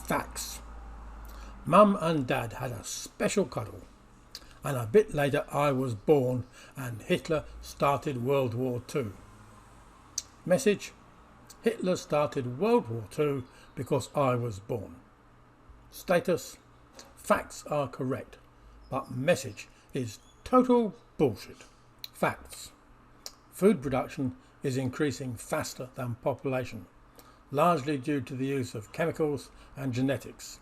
Facts. Mum and Dad had a special cuddle, and a bit later I was born and Hitler started World War II. Message: Hitler started World War II because I was born. Status: facts are correct, but message is total bullshit. Facts: food production is increasing faster than population, largely due to the use of chemicals and genetics.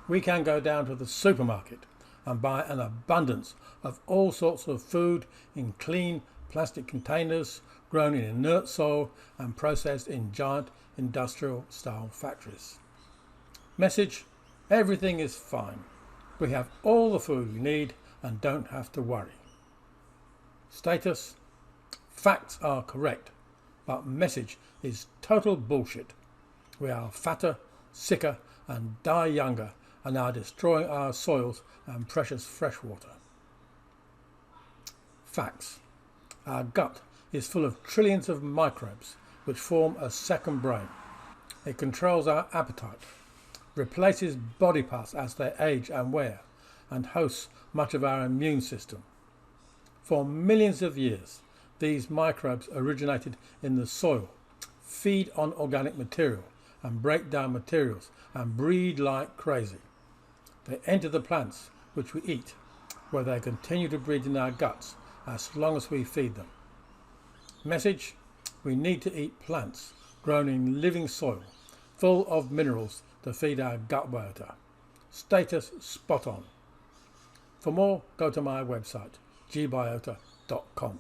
We can go down to the supermarket and buy an abundance of all sorts of food in clean plastic containers, grown in inert soil and processed in giant industrial style factories. Message: everything is fine. We have all the food we need and don't have to worry. Status: facts are correct, but message is total bullshit. We are fatter, sicker and die younger and are destroying our soils and precious freshwater. Facts: our gut is full of trillions of microbes which form a second brain. It controls our appetite, replaces body parts as they age and wear, and hosts much of our immune system. For millions of years, these microbes originated in the soil, feed on organic material and break down materials and breed like crazy. They enter the plants which we eat, where they continue to breed in our guts as long as we feed them. Message: we need to eat plants grown in living soil, full of minerals to feed our gut biota. Status: spot on. For more, go to my website, gbiota.com.